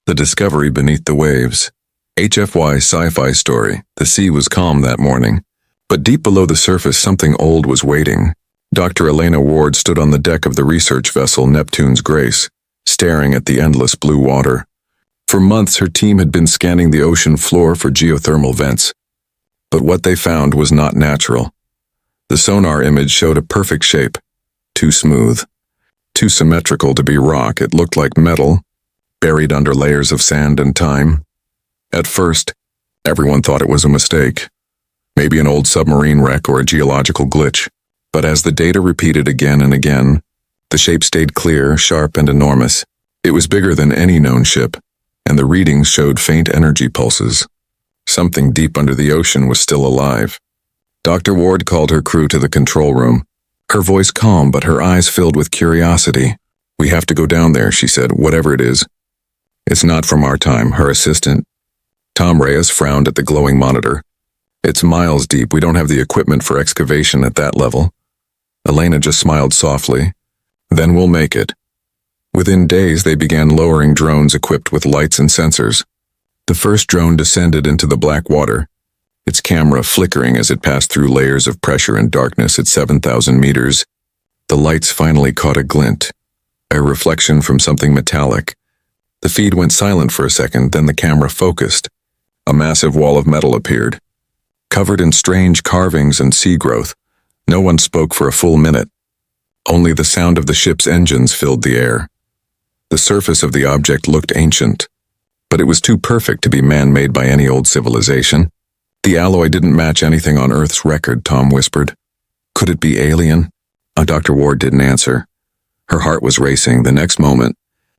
The Discovery Beneath the Waves. HFY Sci-Fi Story. The sea was calm that morning, but deep below the surface something old was waiting. Dr. Elena Ward stood on the deck of the research vessel Neptune's Grace, staring at the endless blue water. For months her team had been scanning the ocean floor for geothermal vents, but what they found was not natural. The sonar image showed a perfect shape, too smooth, too symmetrical to be rock. It looked like metal, buried under layers of sand and time. At first, everyone thought it was a mistake, maybe an old submarine wreck or a geological glitch. But as the data repeated again and again, the shape stayed clear, sharp, and enormous. It was bigger than any known ship, and the readings showed faint energy pulses. Something deep under the ocean was still alive. Dr. Ward called her crew to the control room, her voice calm but her eyes filled with curiosity. "We have to go down there," she said, "whatever it is. It's not from our time." Her assistant, Tom Reyes, frowned at the glowing monitor. "It's miles deep. We don't have the equipment for excavation at that level." Elena just smiled softly. "Then we'll make it." Within days, they began lowering drones equipped with lights and sensors. The first drone descended into the black water, its camera flickering as it passed through layers of pressure and darkness at 7,000 meters. The lights finally caught a glint, a reflection from something metallic. The feed went silent for a second, then the camera focused. A massive wall of metal appeared, covered in strange carvings and sea growth. No one spoke for a full minute. Only the sound of the ship's engines filled the air. The surface of the object looked ancient, but it was too perfect to be man-made by any old civilization. "The alloy didn't match anything on Earth's record," Tom whispered. "Could it be alien?" Dr. Ward didn't answer. Her heart was racing. The next moment,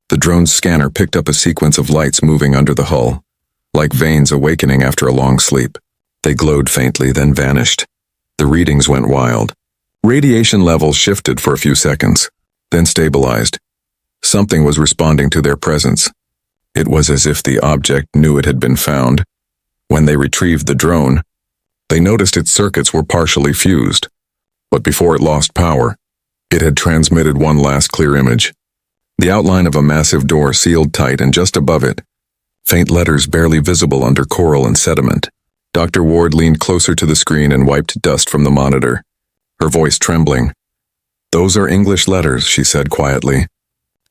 the drone's scanner picked up a sequence of lights moving under the hull, like veins awakening after a long sleep. They glowed faintly, then vanished. The readings went wild. Radiation levels shifted for a few seconds, then stabilized. Something was responding to their presence. It was as if the object knew it had been found. When they retrieved the drone, they noticed its circuits were partially fused. But before it lost power, it had transmitted one last clear image. The outline of a massive door sealed tight, and just above it, faint letters barely visible under coral and sediment. Dr. Ward leaned closer to the screen and wiped dust from the monitor, her voice trembling. "Those are English letters," she said quietly.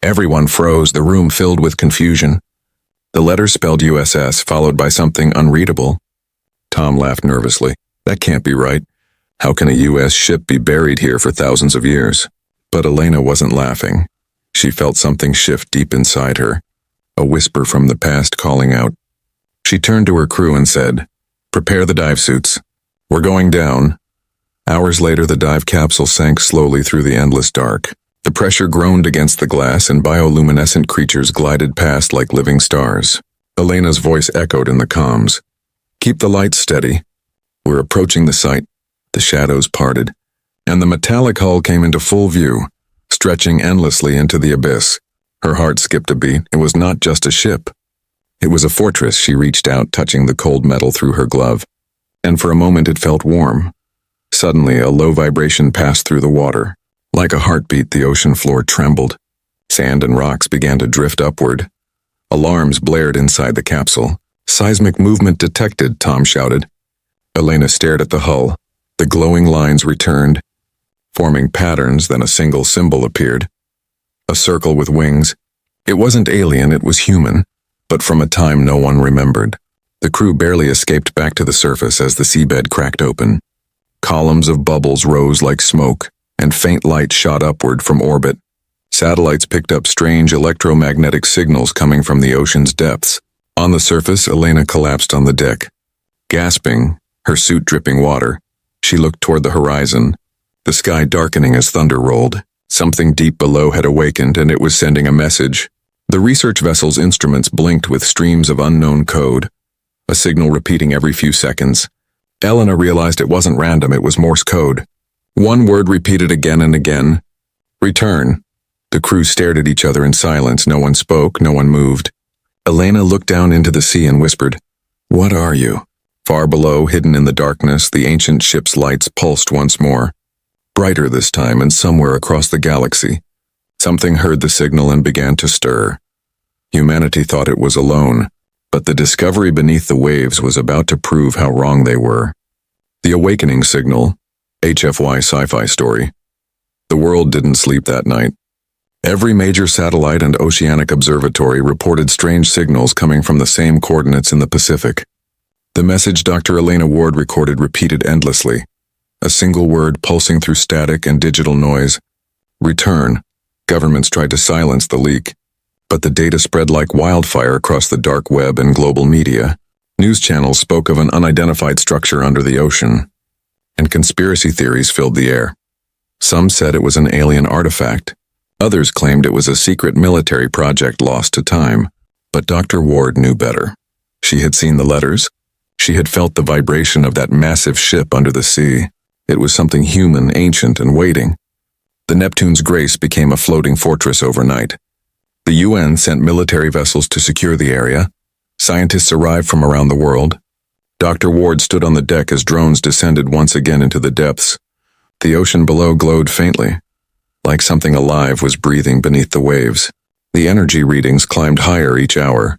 Everyone froze, the room filled with confusion. The letters spelled USS, followed by something unreadable. Tom laughed nervously. "That can't be right. How can a U.S. ship be buried here for thousands of years?" But Elena wasn't laughing. She felt something shift deep inside her, a whisper from the past calling out. She turned to her crew and said, "Prepare the dive suits. We're going down." Hours later, the dive capsule sank slowly through the endless dark. The pressure groaned against the glass, and bioluminescent creatures glided past like living stars. Elena's voice echoed in the comms. "Keep the lights steady. We're approaching the site." The shadows parted, and the metallic hull came into full view, stretching endlessly into the abyss. Her heart skipped a beat. It was not just a ship. It was a fortress. She reached out, touching the cold metal through her glove, and for a moment it felt warm. Suddenly, a low vibration passed through the water. Like a heartbeat, the ocean floor trembled. Sand and rocks began to drift upward. Alarms blared inside the capsule. "Seismic movement detected," Tom shouted. Elena stared at the hull. The glowing lines returned, forming patterns, then a single symbol appeared. A circle with wings. It wasn't alien, it was human, but from a time no one remembered. The crew barely escaped back to the surface as the seabed cracked open. Columns of bubbles rose like smoke, and faint light shot upward from orbit. Satellites picked up strange electromagnetic signals coming from the ocean's depths. On the surface, Elena collapsed on the deck. Gasping, her suit dripping water, she looked toward the horizon, the sky darkening as thunder rolled. Something deep below had awakened, and it was sending a message. The research vessel's instruments blinked with streams of unknown code, a signal repeating every few seconds. Elena realized it wasn't random, it was Morse code. One word repeated again and again. "Return." The crew stared at each other in silence. No one spoke, no one moved. Elena looked down into the sea and whispered, "What are you?" Far below, hidden in the darkness, the ancient ship's lights pulsed once more. Brighter this time, and somewhere across the galaxy, something heard the signal and began to stir. Humanity thought it was alone, but the discovery beneath the waves was about to prove how wrong they were. The awakening signal, HFY Sci-Fi Story. The world didn't sleep that night. Every major satellite and oceanic observatory reported strange signals coming from the same coordinates in the Pacific. The message Dr. Elena Ward recorded repeated endlessly, a single word pulsing through static and digital noise. Return. Governments tried to silence the leak, but the data spread like wildfire across the dark web and global media. News channels spoke of an unidentified structure under the ocean, and conspiracy theories filled the air. Some said it was an alien artifact. Others claimed it was a secret military project lost to time. But Dr. Ward knew better. She had seen the letters. She had felt the vibration of that massive ship under the sea. It was something human, ancient, and waiting. The Neptune's Grace became a floating fortress overnight. The UN sent military vessels to secure the area. Scientists arrived from around the world. Dr. Ward stood on the deck as drones descended once again into the depths. The ocean below glowed faintly, like something alive was breathing beneath the waves. The energy readings climbed higher each hour.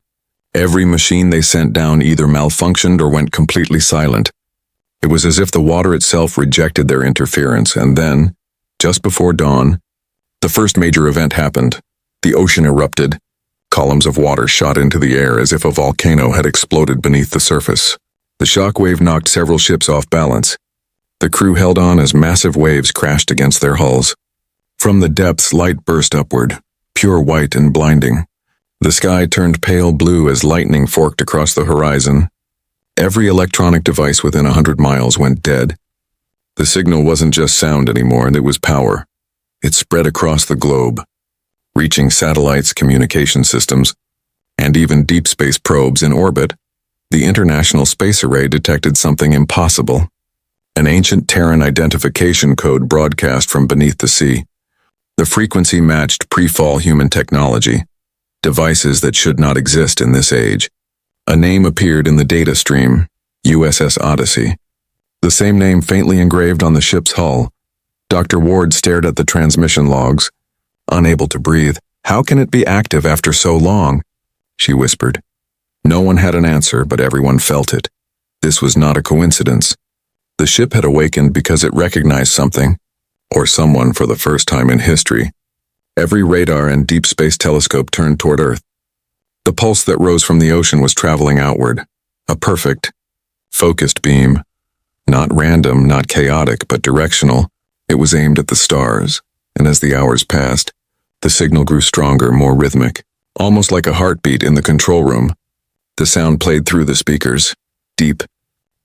Every machine they sent down either malfunctioned or went completely silent. It was as if the water itself rejected their interference, and then, just before dawn, the first major event happened. The ocean erupted. Columns of water shot into the air as if a volcano had exploded beneath the surface. The shock wave knocked several ships off balance. The crew held on as massive waves crashed against their hulls. From the depths, light burst upward, pure white and blinding. The sky turned pale blue as lightning forked across the horizon. Every electronic device within 100 miles went dead. The signal wasn't just sound anymore, and it was power. It spread across the globe, reaching satellites, communication systems, and even deep space probes in orbit. The International Space Array detected something impossible. An ancient Terran identification code broadcast from beneath the sea. The frequency matched pre-fall human technology, devices that should not exist in this age. A name appeared in the data stream, USS Odyssey. The same name faintly engraved on the ship's hull. Dr. Ward stared at the transmission logs, unable to breathe. "How can it be active after so long?" she whispered. No one had an answer, but everyone felt it. This was not a coincidence. The ship had awakened because it recognized something, or someone for the first time in history. Every radar and deep space telescope turned toward Earth. The pulse that rose from the ocean was traveling outward, a perfect, focused beam. Not random, not chaotic, but directional. It was aimed at the stars, and as the hours passed, the signal grew stronger, more rhythmic, almost like a heartbeat in the control room. The sound played through the speakers, deep,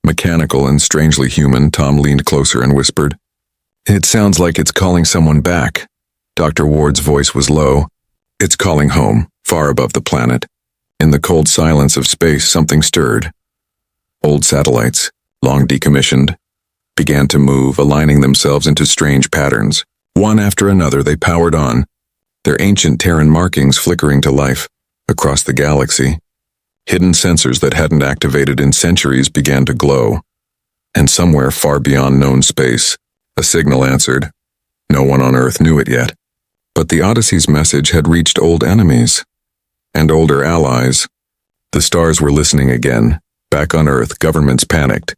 mechanical, and strangely human. Tom leaned closer and whispered, "It sounds like it's calling someone back." Dr. Ward's voice was low. "It's calling home, far above the planet." In the cold silence of space, something stirred. Old satellites, long decommissioned, began to move, aligning themselves into strange patterns. One after another, they powered on, their ancient Terran markings flickering to life across the galaxy. Hidden sensors that hadn't activated in centuries began to glow. And somewhere far beyond known space, a signal answered. No one on Earth knew it yet. But the Odyssey's message had reached old enemies and older allies. The stars were listening again. Back on Earth, governments panicked.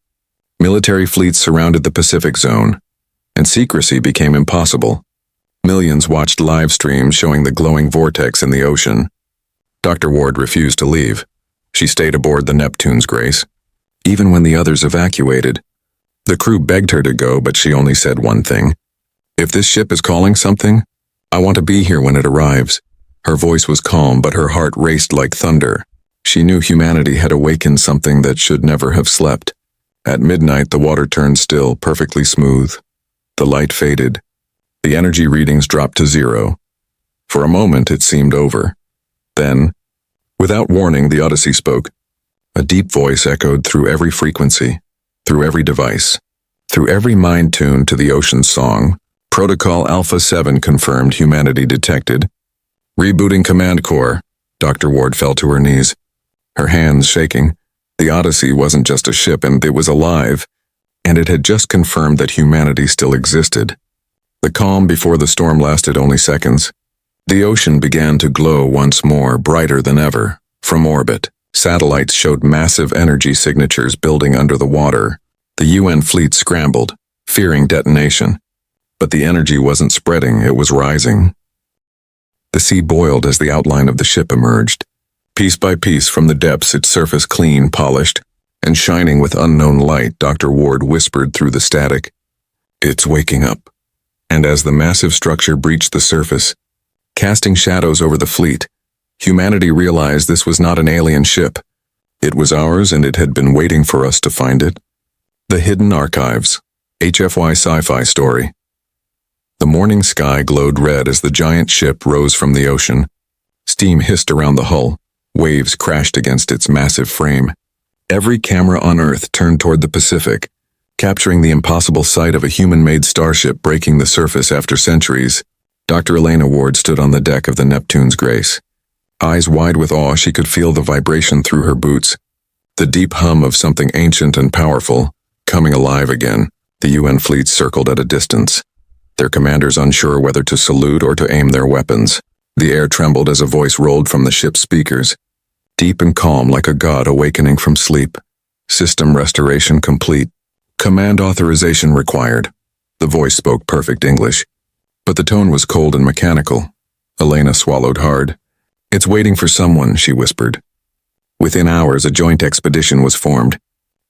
Military fleets surrounded the Pacific zone, and secrecy became impossible. Millions watched live streams showing the glowing vortex in the ocean. Dr. Ward refused to leave. She stayed aboard the Neptune's Grace, even when the others evacuated. The crew begged her to go, but she only said one thing. "If this ship is calling something, I want to be here when it arrives." Her voice was calm, but her heart raced like thunder. She knew humanity had awakened something that should never have slept. At midnight, the water turned still, perfectly smooth. The light faded. The energy readings dropped to zero. For a moment, it seemed over. Then, without warning, the Odyssey spoke. A deep voice echoed through every frequency, through every device, through every mind tuned to the ocean's song. Protocol Alpha 7 confirmed, humanity detected. Rebooting Command Core. Dr. Ward fell to her knees, her hands shaking. The Odyssey wasn't just a ship, and it was alive, and it had just confirmed that humanity still existed. The calm before the storm lasted only seconds. The ocean began to glow once more, brighter than ever. From orbit, satellites showed massive energy signatures building under the water. The UN fleet scrambled, fearing detonation. But the energy wasn't spreading, it was rising. The sea boiled as the outline of the ship emerged. Piece by piece from the depths, its surface clean, polished, and shining with unknown light. Dr. Ward whispered through the static, "It's waking up." And as the massive structure breached the surface, casting shadows over the fleet, humanity realized this was not an alien ship. It was ours, and it had been waiting for us to find it. The Hidden Archives, HFY Sci-Fi Story. The morning sky glowed red as the giant ship rose from the ocean. Steam hissed around the hull. Waves crashed against its massive frame. Every camera on Earth turned toward the Pacific, capturing the impossible sight of a human-made starship breaking the surface after centuries. Dr. Elena Ward stood on the deck of the Neptune's Grace. Eyes wide with awe, she could feel the vibration through her boots. The deep hum of something ancient and powerful, coming alive again. The UN fleet circled at a distance, their commanders unsure whether to salute or to aim their weapons. The air trembled as a voice rolled from the ship's speakers, deep and calm like a god awakening from sleep. System restoration complete. Command authorization required. The voice spoke perfect English, but the tone was cold and mechanical. Elena swallowed hard. "It's waiting for someone," she whispered. Within hours, a joint expedition was formed.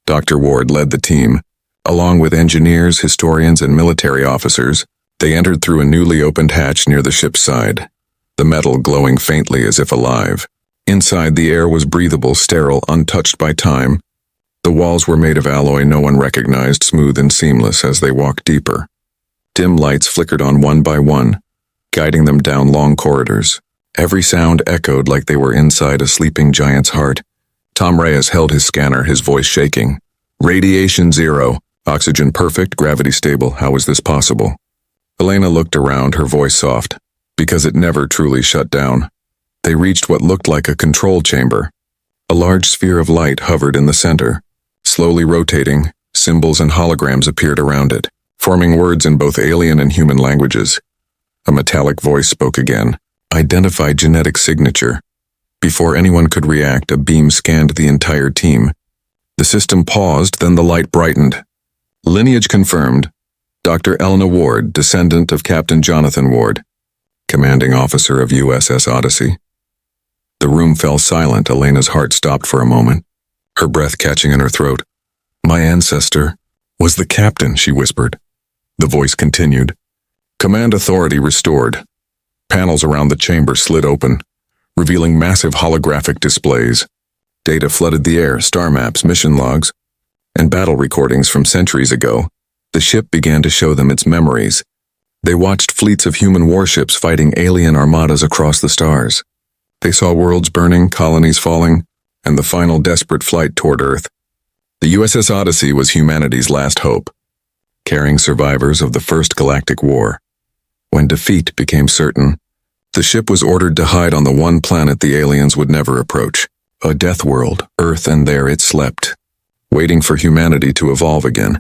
Dr. Ward led the team. Along with engineers, historians, and military officers, they entered through a newly opened hatch near the ship's side, the metal glowing faintly as if alive. Inside, the air was breathable, sterile, untouched by time. The walls were made of alloy no one recognized, smooth and seamless as they walked deeper. Dim lights flickered on one by one, guiding them down long corridors. Every sound echoed like they were inside a sleeping giant's heart. Tom Reyes held his scanner, his voice shaking. "Radiation 0. Oxygen perfect, gravity stable. How is this possible?" Elena looked around, her voice soft, because it never truly shut down. They reached what looked like a control chamber. A large sphere of light hovered in the center. Slowly rotating, symbols and holograms appeared around it, forming words in both alien and human languages. A metallic voice spoke again. "Identified genetic signature." Before anyone could react, a beam scanned the entire team. The system paused, then the light brightened. "Lineage confirmed. Dr. Elena Ward, descendant of Captain Jonathan Ward, commanding officer of USS Odyssey." The room fell silent. Elena's heart stopped for a moment, her breath catching in her throat. "My ancestor was the captain," she whispered. The voice continued. Command authority restored. Panels around the chamber slid open, revealing massive holographic displays. Data flooded the air, star maps, mission logs, and battle recordings from centuries ago. The ship began to show them its memories. They watched fleets of human warships fighting alien armadas across the stars. They saw worlds burning, colonies falling, and the final desperate flight toward Earth. The USS Odyssey was humanity's last hope, carrying survivors of the First Galactic War. When defeat became certain, the ship was ordered to hide on the one planet the aliens would never approach, a death world, Earth, and there it slept, waiting for humanity to evolve again.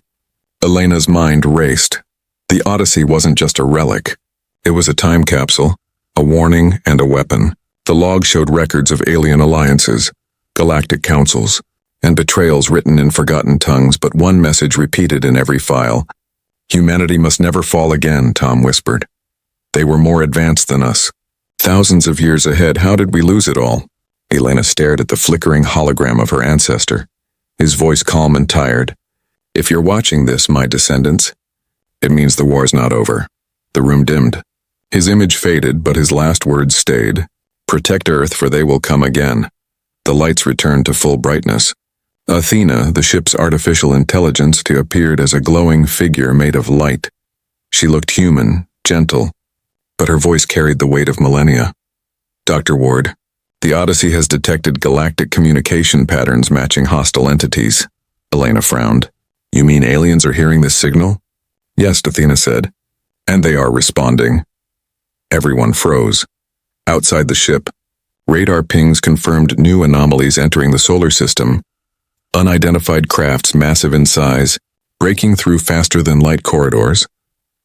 Elena's mind raced. The Odyssey wasn't just a relic. It was a time capsule, a warning, and a weapon. The log showed records of alien alliances, galactic councils, and betrayals written in forgotten tongues, but one message repeated in every file. "Humanity must never fall again," Tom whispered. "They were more advanced than us. Thousands of years ahead. How did we lose it all?" Elena stared at the flickering hologram of her ancestor, his voice calm and tired. "If you're watching this, my descendants, it means the war's not over." The room dimmed. His image faded, but his last words stayed. "Protect Earth, for they will come again." The lights returned to full brightness. Athena, the ship's artificial intelligence, appeared as a glowing figure made of light. She looked human, gentle, but her voice carried the weight of millennia. "Dr. Ward, the Odyssey has detected galactic communication patterns matching hostile entities." Elena frowned. "You mean aliens are hearing this signal?" "Yes," Athena said, "and they are responding." Everyone froze. Outside the ship, radar pings confirmed new anomalies entering the solar system. Unidentified crafts massive in size, breaking through faster than light corridors.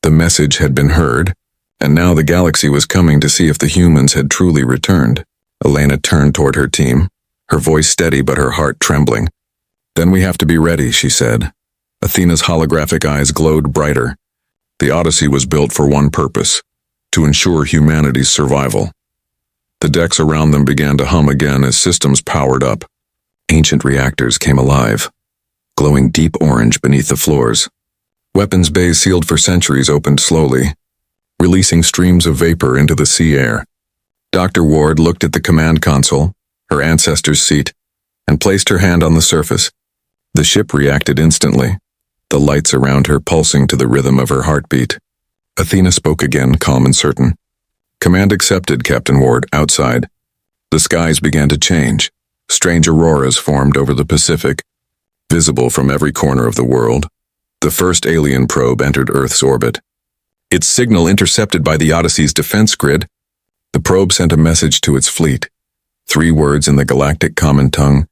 The message had been heard. And now the galaxy was coming to see if the humans had truly returned. Elena turned toward her team, her voice steady but her heart trembling. "Then we have to be ready," she said. Athena's holographic eyes glowed brighter. The Odyssey was built for one purpose: to ensure humanity's survival. The decks around them began to hum again as systems powered up. Ancient reactors came alive, glowing deep orange beneath the floors. Weapons bays sealed for centuries opened slowly, releasing streams of vapor into the sea air. Dr. Ward looked at the command console, her ancestor's seat, and placed her hand on the surface. The ship reacted instantly, the lights around her pulsing to the rhythm of her heartbeat. Athena spoke again, calm and certain. "Command accepted, Captain Ward, outside." The skies began to change. Strange auroras formed over the Pacific, visible from every corner of the world. The first alien probe entered Earth's orbit. Its signal intercepted by the Odyssey's defense grid. The probe sent a message to its fleet. 3 words in the galactic common tongue: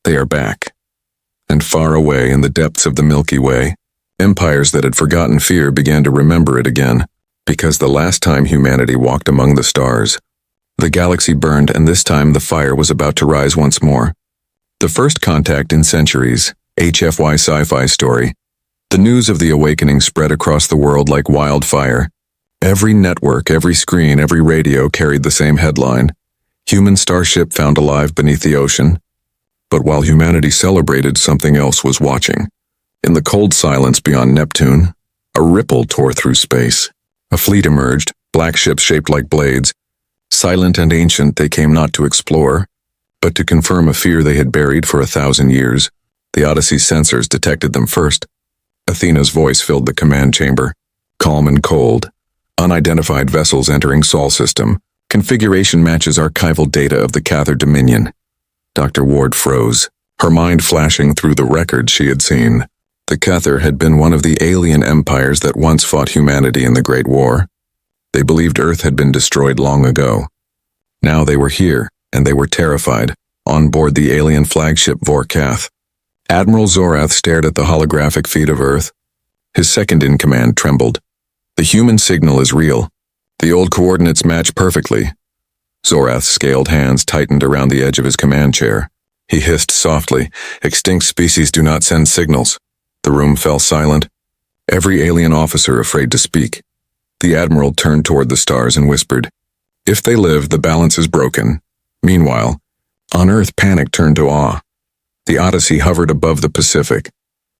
"They are back." And far away in the depths of the Milky Way, empires that had forgotten fear began to remember it again, because the last time humanity walked among the stars, the galaxy burned, and this time the fire was about to rise once more. The first contact in centuries, HFY Sci-Fi Story. The news of the awakening spread across the world like wildfire. Every network, every screen, every radio carried the same headline: "Human starship found alive beneath the ocean." But while humanity celebrated, something else was watching. In the cold silence beyond Neptune, a ripple tore through space. A fleet emerged, black ships shaped like blades. Silent and ancient, they came not to explore, but to confirm a fear they had buried for 1,000 years. The Odyssey's sensors detected them first. Athena's voice filled the command chamber, calm and cold. "Unidentified vessels entering Sol system. Configuration matches archival data of the Cather Dominion." Dr. Ward froze, her mind flashing through the records she had seen. The Cather had been one of the alien empires that once fought humanity in the Great War. They believed Earth had been destroyed long ago. Now they were here, and they were terrified, on board the alien flagship Vorkath. Admiral Zorath stared at the holographic feed of Earth. His second-in-command trembled. "The human signal is real. The old coordinates match perfectly." Zorath's scaled hands tightened around the edge of his command chair. He hissed softly, "Extinct species do not send signals." The room fell silent, every alien officer afraid to speak. The Admiral turned toward the stars and whispered, "If they live, the balance is broken." Meanwhile, on Earth, panic turned to awe. The Odyssey hovered above the Pacific,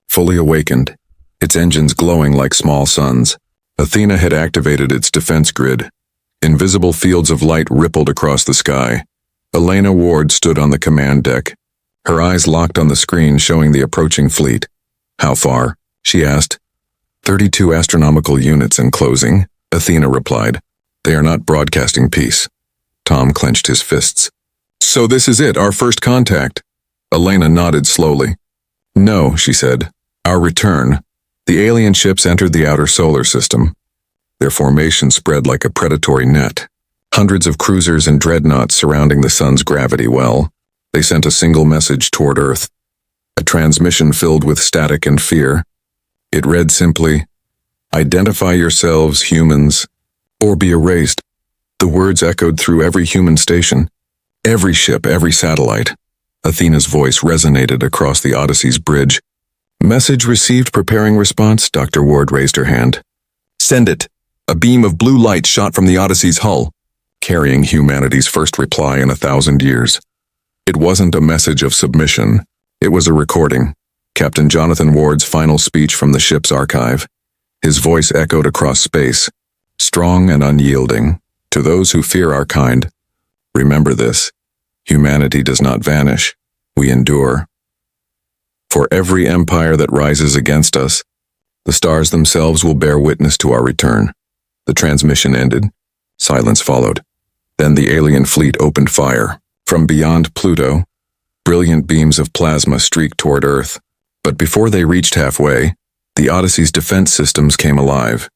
fully awakened, its engines glowing like small suns. Athena had activated its defense grid. Invisible fields of light rippled across the sky. Elena Ward stood on the command deck, her eyes locked on the screen showing the approaching fleet. "How far?" she asked. 32 astronomical units in closing," Athena replied. "They are not broadcasting peace." Tom clenched his fists. "So this is it, our first contact?" Elena nodded slowly. "No," she said. "Our return." The alien ships entered the outer solar system. Their formation spread like a predatory net. Hundreds of cruisers and dreadnoughts surrounding the sun's gravity well. They sent a single message toward Earth, a transmission filled with static and fear. It read simply, "Identify yourselves, humans, or be erased." The words echoed through every human station, every ship, every satellite. Athena's voice resonated across the Odyssey's bridge. "Message received, preparing response." Dr. Ward raised her hand. "Send it." A beam of blue light shot from the Odyssey's hull, carrying humanity's first reply in 1,000 years. It wasn't a message of submission. It was a recording. Captain Jonathan Ward's final speech from the ship's archive. His voice echoed across space, strong and unyielding. "To those who fear our kind, remember this. Humanity does not vanish. We endure. For every empire that rises against us, the stars themselves will bear witness to our return." The transmission ended. Silence followed. Then the alien fleet opened fire. From beyond Pluto, brilliant beams of plasma streaked toward Earth. But before they reached halfway, the Odyssey's defense systems came alive.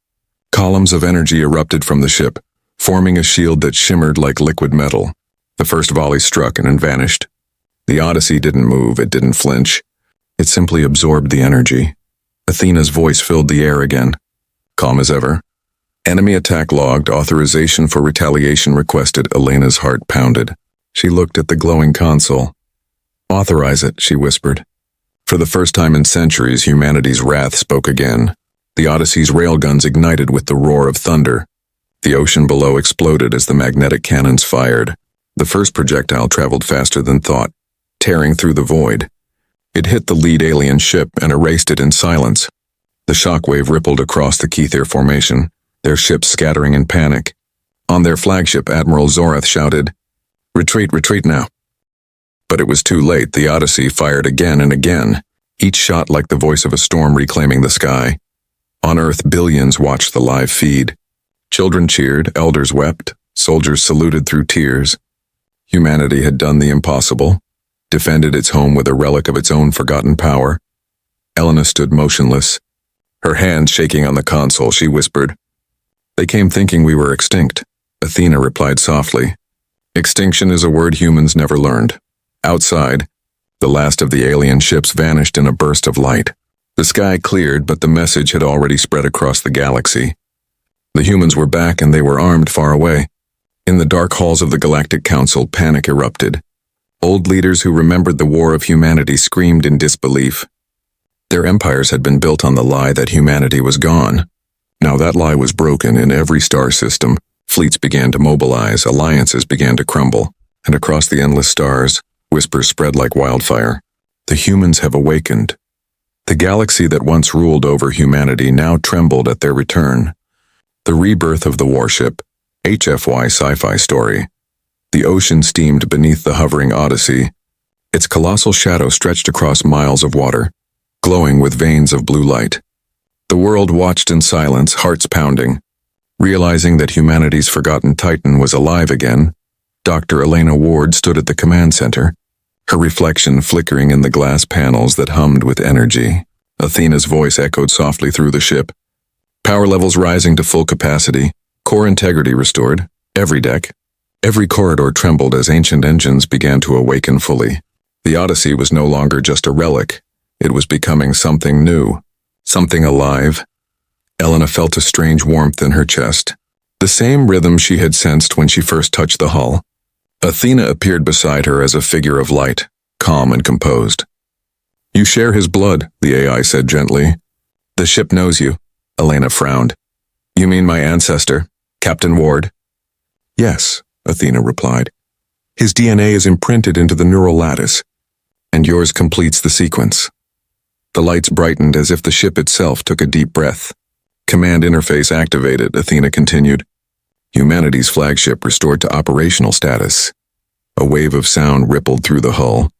Columns of energy erupted from the ship, forming a shield that shimmered like liquid metal. The first volley struck and then vanished. The Odyssey didn't move, it didn't flinch. It simply absorbed the energy. Athena's voice filled the air again, calm as ever. Enemy attack logged, authorization for retaliation requested. Elena's heart pounded. She looked at the glowing console. Authorize it, she whispered. For the first time in centuries, humanity's wrath spoke again. The Odyssey's railguns ignited with the roar of thunder. The ocean below exploded as the magnetic cannons fired. The first projectile traveled faster than thought, tearing through the void. It hit the lead alien ship and erased it in silence. The shockwave rippled across the Keither formation, their ships scattering in panic. On their flagship, Admiral Zorath shouted, "Retreat, retreat now." But it was too late. The Odyssey fired again and again, each shot like the voice of a storm reclaiming the sky. On Earth, billions watched the live feed. Children cheered, elders wept, soldiers saluted through tears. Humanity had done the impossible, defended its home with a relic of its own forgotten power. Elena stood motionless, her hands shaking on the console. She whispered, "They came thinking we were extinct." Athena replied softly, "Extinction is a word humans never learned." Outside, the last of the alien ships vanished in a burst of light. The sky cleared, but the message had already spread across the galaxy. The humans were back, and they were armed far away. In the dark halls of the Galactic Council, panic erupted. Old leaders who remembered the war of humanity screamed in disbelief. Their empires had been built on the lie that humanity was gone. Now that lie was broken in every star system. Fleets began to mobilize, alliances began to crumble, and across the endless stars, whispers spread like wildfire. The humans have awakened. The galaxy that once ruled over humanity now trembled at their return. The rebirth of the warship, HFY Sci-Fi Story. The ocean steamed beneath the hovering Odyssey. Its colossal shadow stretched across miles of water, glowing with veins of blue light. The world watched in silence, hearts pounding. Realizing that humanity's forgotten titan was alive again, Dr. Elena Ward stood at the command center, her reflection flickering in the glass panels that hummed with energy. Athena's voice echoed softly through the ship. Power levels rising to full capacity, core integrity restored. Every deck, every corridor trembled as ancient engines began to awaken fully. The Odyssey was no longer just a relic. It was becoming something new, something alive. Elena felt a strange warmth in her chest, the same rhythm she had sensed when she first touched the hull. Athena appeared beside her as a figure of light, calm and composed. "You share his blood," the AI said gently. "The ship knows you." Elena frowned. "You mean my ancestor, Captain Ward?" "Yes," Athena replied. "His DNA is imprinted into the neural lattice, and yours completes the sequence." The lights brightened as if the ship itself took a deep breath. "Command interface activated," Athena continued. Humanity's flagship restored to operational status. A wave of sound rippled through the hull,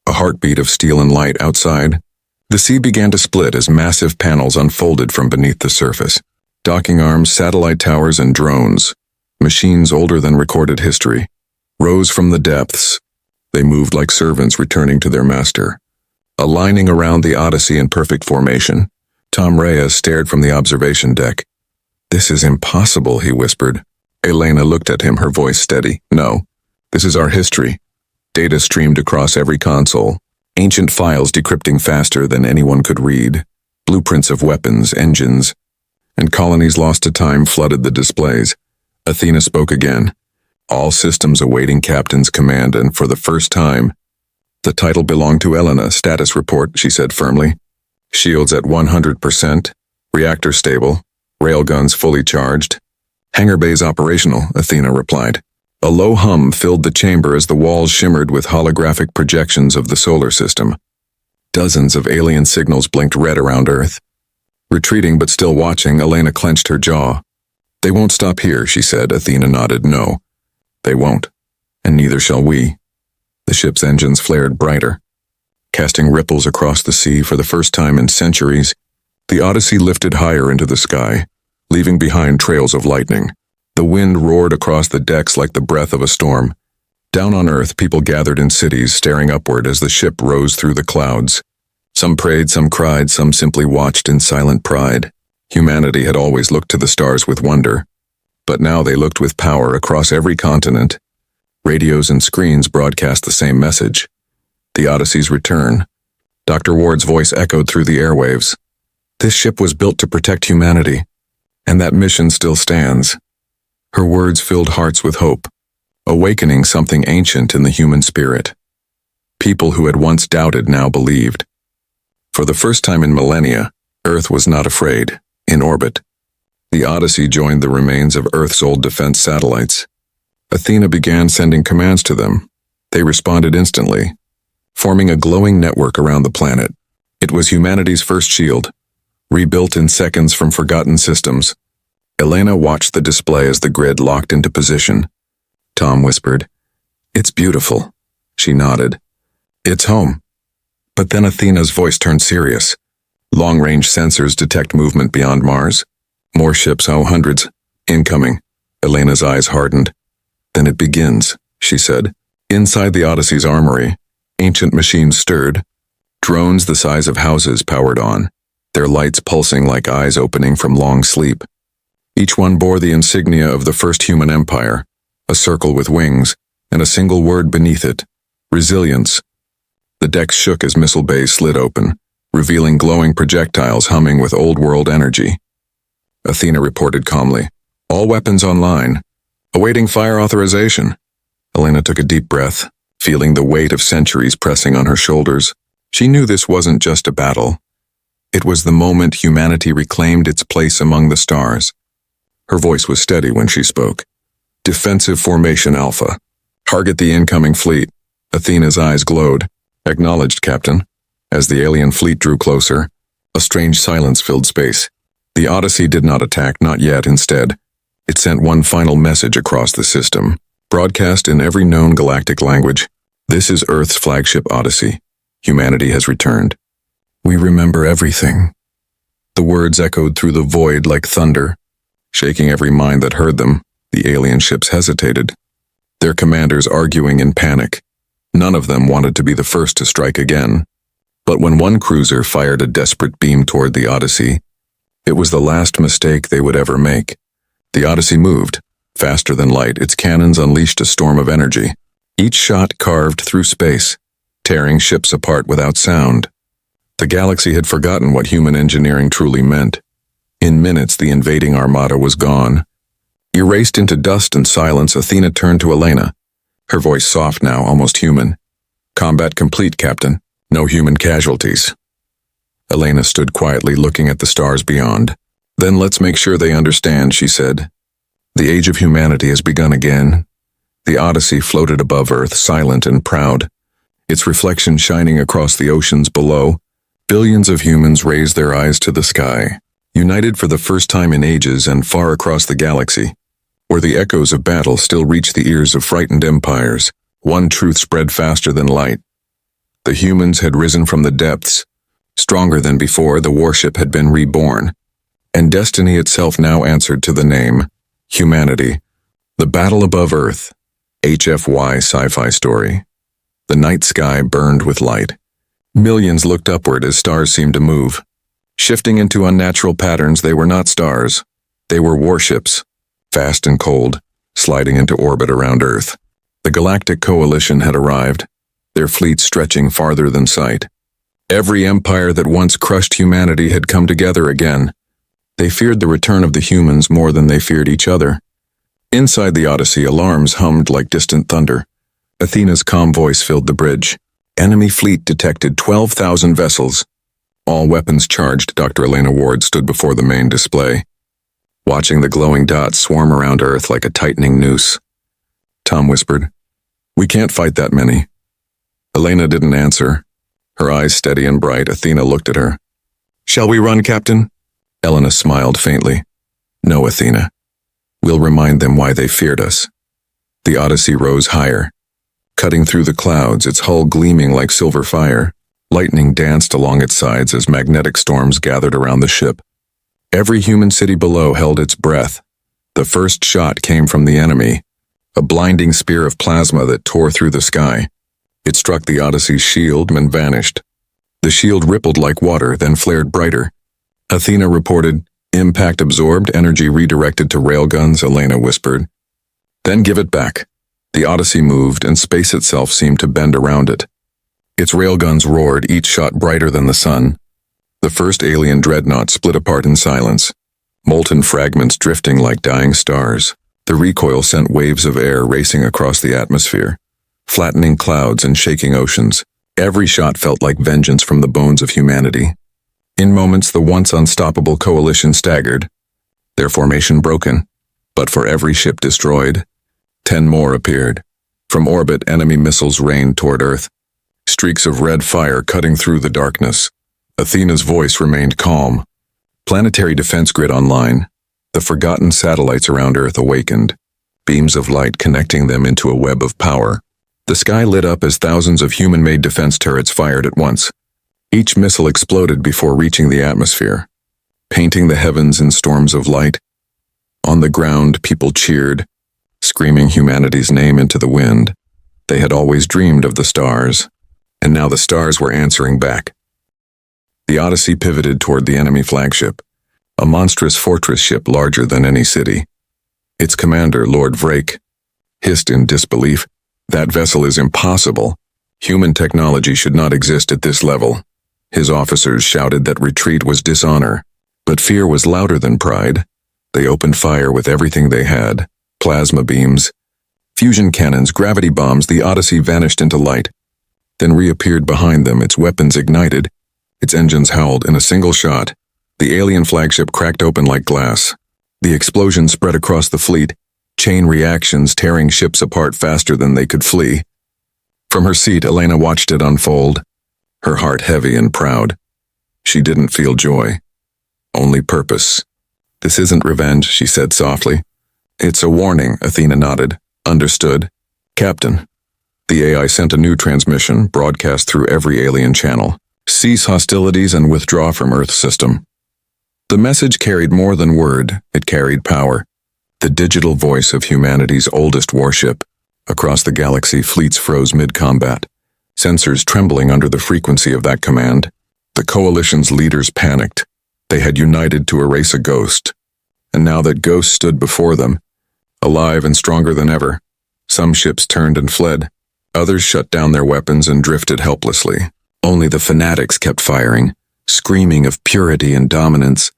a heartbeat of steel and light outside. The sea began to split as massive panels unfolded from beneath the surface. Docking arms, satellite towers, and drones, machines older than recorded history, rose from the depths. They moved like servants returning to their master. Aligning around the Odyssey in perfect formation, Tom Reyes stared from the observation deck. "This is impossible," he whispered. Elena looked at him, her voice steady. "No, this is our history." Data streamed across every console, ancient files decrypting faster than anyone could read. Blueprints of weapons, engines, and colonies lost to time flooded the displays. Athena spoke again. All systems awaiting Captain's command, and for the first time, the title belonged to Elena. "Status report," she said firmly. "Shields at 100%, reactor stable, railguns fully charged. Hangar bays operational," Athena replied. A low hum filled the chamber as the walls shimmered with holographic projections of the solar system. Dozens of alien signals blinked red around Earth. Retreating but still watching, Elena clenched her jaw. "They won't stop here," she said. Athena nodded. "No, they won't, and neither shall we." The ship's engines flared brighter, casting ripples across the sea. For the first time in centuries, the Odyssey lifted higher into the sky, leaving behind trails of lightning. The wind roared across the decks like the breath of a storm. Down on Earth, people gathered in cities, staring upward as the ship rose through the clouds. Some prayed, some cried, some simply watched in silent pride. Humanity had always looked to the stars with wonder, but now they looked with power across every continent. Radios and screens broadcast the same message: the Odyssey's return. Dr. Ward's voice echoed through the airwaves. "This ship was built to protect humanity, And that mission still stands. Her words filled hearts with hope, awakening something ancient in the human spirit. People who had once doubted now believed. For the first time in millennia, Earth was not afraid, in orbit. The Odyssey joined the remains of Earth's old defense satellites. Athena began sending commands to them. They responded instantly, forming a glowing network around the planet. It was humanity's first shield, rebuilt in seconds from forgotten systems. Elena watched the display as the grid locked into position. Tom whispered, "It's beautiful." She nodded. "It's home." But then Athena's voice turned serious. Long-range sensors detect movement beyond Mars. More ships, hundreds. Incoming. Elena's eyes hardened. "Then it begins," she said. Inside the Odyssey's armory, ancient machines stirred. Drones the size of houses powered on, their lights pulsing like eyes opening from long sleep. Each one bore the insignia of the first human empire, a circle with wings, and a single word beneath it: resilience. The decks shook as missile bays slid open, revealing glowing projectiles humming with old-world energy. Athena reported calmly, "All weapons online. Awaiting fire authorization." Elena took a deep breath, feeling the weight of centuries pressing on her shoulders. She knew this wasn't just a battle. It was the moment humanity reclaimed its place among the stars. Her voice was steady when she spoke. "Defensive formation Alpha. Target the incoming fleet." Athena's eyes glowed. "Acknowledged, Captain." As the alien fleet drew closer, a strange silence filled space. The Odyssey did not attack, not yet. Instead, it sent one final message across the system, broadcast in every known galactic language. "This is Earth's flagship Odyssey. Humanity has returned. We remember everything." The words echoed through the void like thunder, shaking every mind that heard them. The alien ships hesitated, their commanders arguing in panic. None of them wanted to be the first to strike again. But when one cruiser fired a desperate beam toward the Odyssey, it was the last mistake they would ever make. The Odyssey moved, faster than light. Its cannons unleashed a storm of energy. Each shot carved through space, tearing ships apart without sound. The galaxy had forgotten what human engineering truly meant. In minutes, the invading armada was gone. Erased into dust and silence, Athena turned to Elena, her voice soft now, almost human. "Combat complete, Captain. No human casualties." Elena stood quietly looking at the stars beyond. "Then let's make sure they understand," she said. "The age of humanity has begun again." The Odyssey floated above Earth, silent and proud, its reflection shining across the oceans below. Billions of humans raised their eyes to the sky, united for the first time in ages and far across the galaxy, where the echoes of battle still reached the ears of frightened empires. One truth spread faster than light. The humans had risen from the depths. Stronger than before, the warship had been reborn, and destiny itself now answered to the name, humanity. The battle above Earth. HFY Sci-Fi Story. The night sky burned with light. Millions looked upward as stars seemed to move. Shifting into unnatural patterns, they were not stars. They were warships, fast and cold, sliding into orbit around Earth. The Galactic Coalition had arrived, their fleets stretching farther than sight. Every empire that once crushed humanity had come together again. They feared the return of the humans more than they feared each other. Inside the Odyssey, alarms hummed like distant thunder. Athena's calm voice filled the bridge. Enemy fleet detected 12,000 vessels. All weapons charged. Dr. Elena Ward stood before the main display, watching the glowing dots swarm around Earth like a tightening noose. Tom whispered, "We can't fight that many." Elena didn't answer, her eyes steady and bright. Athena looked at her. "Shall we run, Captain?" Elena smiled faintly. "No, Athena. We'll remind them why they feared us." The Odyssey rose higher, cutting through the clouds, its hull gleaming like silver fire. Lightning danced along its sides as magnetic storms gathered around the ship. Every human city below held its breath. The first shot came from the enemy, a blinding spear of plasma that tore through the sky. It struck the Odyssey's shield and vanished. The shield rippled like water, then flared brighter. Athena reported, "Impact absorbed, energy redirected to railguns," Elena whispered. "Then give it back." The Odyssey moved, and space itself seemed to bend around it. Its railguns roared, each shot brighter than the sun. The first alien dreadnought split apart in silence, molten fragments drifting like dying stars. The recoil sent waves of air racing across the atmosphere, flattening clouds and shaking oceans. Every shot felt like vengeance from the bones of humanity. In moments, the once unstoppable coalition staggered, their formation broken. But for every ship destroyed, 10 more appeared. From orbit, enemy missiles rained toward Earth, streaks of red fire cutting through the darkness. Athena's voice remained calm. Planetary defense grid online. The forgotten satellites around Earth awakened, beams of light connecting them into a web of power. The sky lit up as thousands of human-made defense turrets fired at once. Each missile exploded before reaching the atmosphere, painting the heavens in storms of light. On the ground, people cheered, screaming humanity's name into the wind. They had always dreamed of the stars, and now the stars were answering back. The Odyssey pivoted toward the enemy flagship, a monstrous fortress ship larger than any city. Its commander, Lord Vrake, hissed in disbelief. That vessel is impossible. Human technology should not exist at this level. His officers shouted that retreat was dishonor, but fear was louder than pride. They opened fire with everything they had: plasma beams, fusion cannons, gravity bombs. The Odyssey vanished into light, then reappeared behind them, its weapons ignited, its engines howled. In a single shot, the alien flagship cracked open like glass. The explosion spread across the fleet, chain reactions tearing ships apart faster than they could flee. From her seat, Elena watched it unfold, her heart heavy and proud. She didn't feel joy, only purpose. "This isn't revenge," she said softly. "It's a warning," Athena nodded. "Understood, Captain." The AI sent a new transmission, broadcast through every alien channel. "Cease hostilities and withdraw from Earth system." The message carried more than word, it carried power. The digital voice of humanity's oldest warship. Across the galaxy, fleets froze mid-combat, sensors trembling under the frequency of that command. The coalition's leaders panicked. They had united to erase a ghost, and now that ghost stood before them, alive and stronger than ever. Some ships turned and fled. Others shut down their weapons and drifted helplessly. Only the fanatics kept firing, screaming of purity and dominance.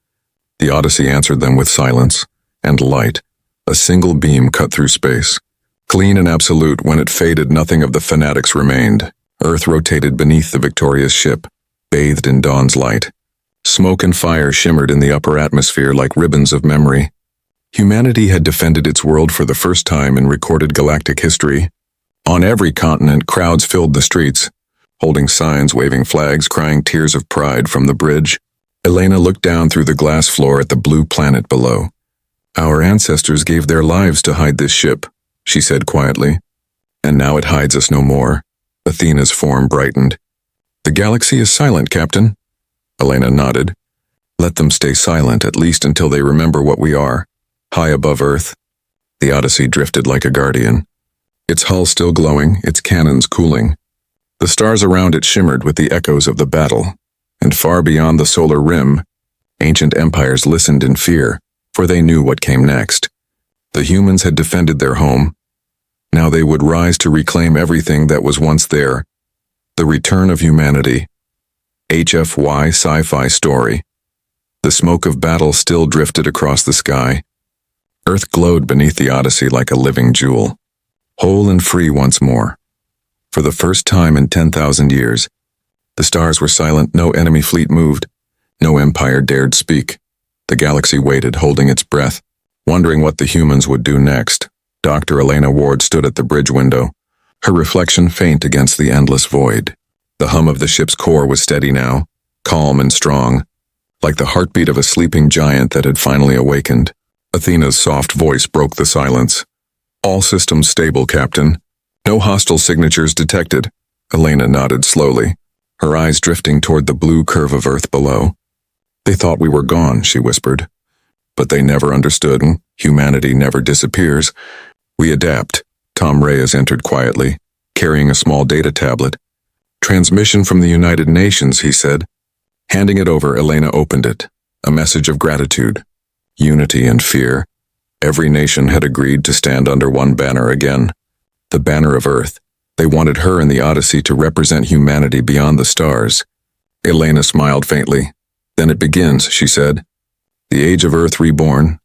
The Odyssey answered them with silence and light. A single beam cut through space. Clean and absolute. When it faded, nothing of the fanatics remained. Earth rotated beneath the victorious ship, bathed in dawn's light. Smoke and fire shimmered in the upper atmosphere like ribbons of memory. Humanity had defended its world for the first time in recorded galactic history. On every continent, crowds filled the streets, holding signs, waving flags, crying tears of pride from the bridge. Elena looked down through the glass floor at the blue planet below. "Our ancestors gave their lives to hide this ship," she said quietly. "And now it hides us no more." Athena's form brightened. "The galaxy is silent, Captain." Elena nodded. "Let them stay silent, at least until they remember what we are, high above Earth." The Odyssey drifted like a guardian, its hull still glowing, its cannons cooling. The stars around it shimmered with the echoes of the battle, and far beyond the solar rim, ancient empires listened in fear, for they knew what came next. The humans had defended their home. Now they would rise to reclaim everything that was once there. The return of humanity. HFY Sci-Fi Story. The smoke of battle still drifted across the sky. Earth glowed beneath the Odyssey like a living jewel, whole and free once more. For the first time in 10,000 years, the stars were silent. No enemy fleet moved. No empire dared speak. The galaxy waited, holding its breath, wondering what the humans would do next. Dr. Elena Ward stood at the bridge window, her reflection faint against the endless void. The hum of the ship's core was steady now, calm and strong, like the heartbeat of a sleeping giant that had finally awakened. Athena's soft voice broke the silence. "All systems stable, Captain. No hostile signatures detected." Elena nodded slowly, her eyes drifting toward the blue curve of Earth below. "They thought we were gone," she whispered. "But they never understood. Humanity never disappears. We adapt." Tom Reyes entered quietly, carrying a small data tablet. "Transmission from the United Nations," he said. Handing it over, Elena opened it. A message of gratitude, unity and fear. Every nation had agreed to stand under one banner again. The banner of Earth. They wanted her and the Odyssey to represent humanity beyond the stars. Elena smiled faintly. "Then it begins," she said. The age of Earth reborn.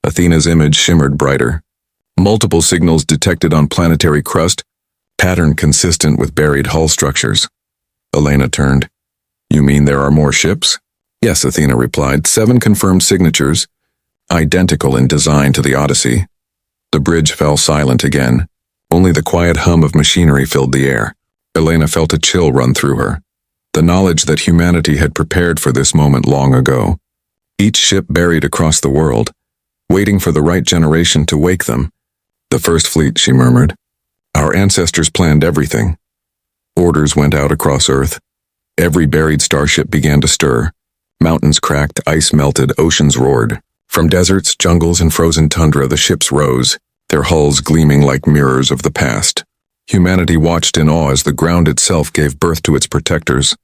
Athena's image shimmered brighter. Multiple signals detected on planetary crust, pattern consistent with buried hull structures. Elena turned. You mean there are more ships? Yes, Athena replied. 7 confirmed signatures, identical in design to the Odyssey. The bridge fell silent again. Only the quiet hum of machinery filled the air. Elena felt a chill run through her. The knowledge that humanity had prepared for this moment long ago. Each ship buried across the world, waiting for the right generation to wake them. The first fleet, she murmured. Our ancestors planned everything. Orders went out across Earth. Every buried starship began to stir. Mountains cracked, ice melted, oceans roared. From deserts, jungles, and frozen tundra, the ships rose, their hulls gleaming like mirrors of the past. Humanity watched in awe as the ground itself gave birth to its protectors.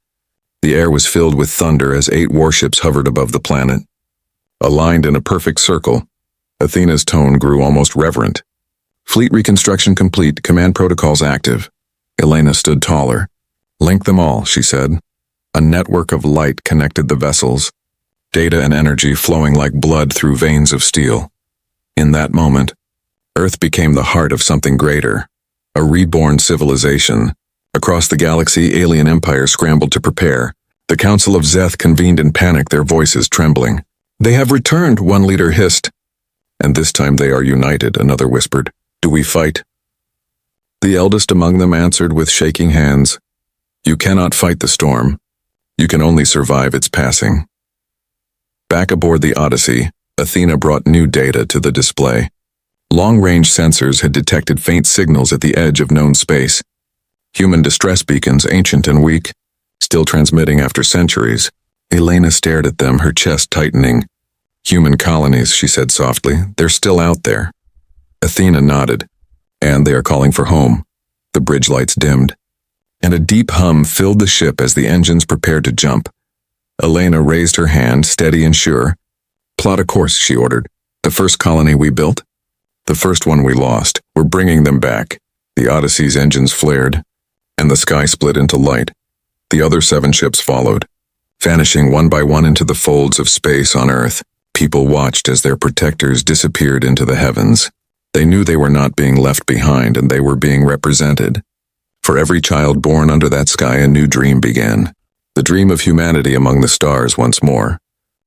The air was filled with thunder as 8 warships hovered above the planet. Aligned in a perfect circle, Athena's tone grew almost reverent. Fleet reconstruction complete, command protocols active. Elena stood taller. Link them all, she said. A network of light connected the vessels, data and energy flowing like blood through veins of steel. In that moment, Earth became the heart of something greater, a reborn civilization. Across the galaxy, alien empires scrambled to prepare. The Council of Zeth convened in panic, their voices trembling. They have returned, one leader hissed. And this time they are united, another whispered. Do we fight? The eldest among them answered with shaking hands. You cannot fight the storm. You can only survive its passing. Back aboard the Odyssey, Athena brought new data to the display. Long-range sensors had detected faint signals at the edge of known space. Human distress beacons, ancient and weak, still transmitting after centuries. Elena stared at them, her chest tightening. Human colonies, she said softly. They're still out there. Athena nodded. And they are calling for home. The bridge lights dimmed. And a deep hum filled the ship as the engines prepared to jump. Elena raised her hand, steady and sure. Plot a course, she ordered. The first colony we built? The first one we lost. We're bringing them back. The Odyssey's engines flared, and the sky split into light. The other 7 ships followed, vanishing one by one into the folds of space on Earth. People watched as their protectors disappeared into the heavens. They knew they were not being left behind, and they were being represented. For every child born under that sky, a new dream began. The dream of humanity among the stars once more.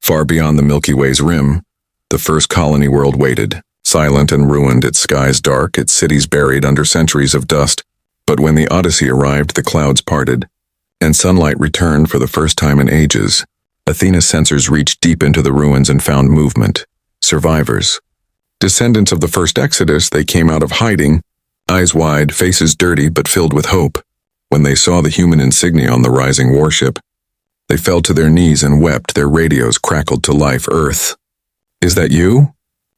Far beyond the Milky Way's rim, the first colony world waited, silent and ruined, its skies dark, its cities buried under centuries of dust. But when the Odyssey arrived, the clouds parted, and sunlight returned for the first time in ages. Athena's sensors reached deep into the ruins and found movement. Survivors. Descendants of the first Exodus, they came out of hiding, eyes wide, faces dirty but filled with hope. When they saw the human insignia on the rising warship, they fell to their knees and wept, their radios crackled to life. Earth. Is that you?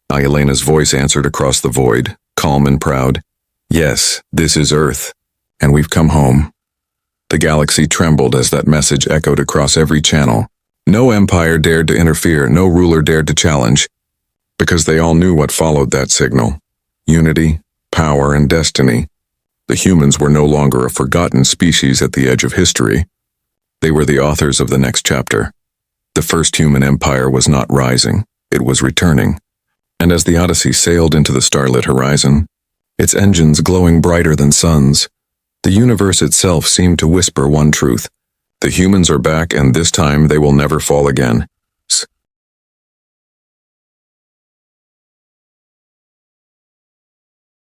Elena's voice answered across the void, calm and proud. Yes, this is Earth, and we've come home. The galaxy trembled as that message echoed across every channel. No empire dared to interfere, no ruler dared to challenge, because they all knew what followed that signal. Unity, power, and destiny. The humans were no longer a forgotten species at the edge of history. They were the authors of the next chapter. The first human empire was not rising, it was returning. And as the Odyssey sailed into the starlit horizon, its engines glowing brighter than suns, the universe itself seemed to whisper one truth. The humans are back, and this time they will never fall again.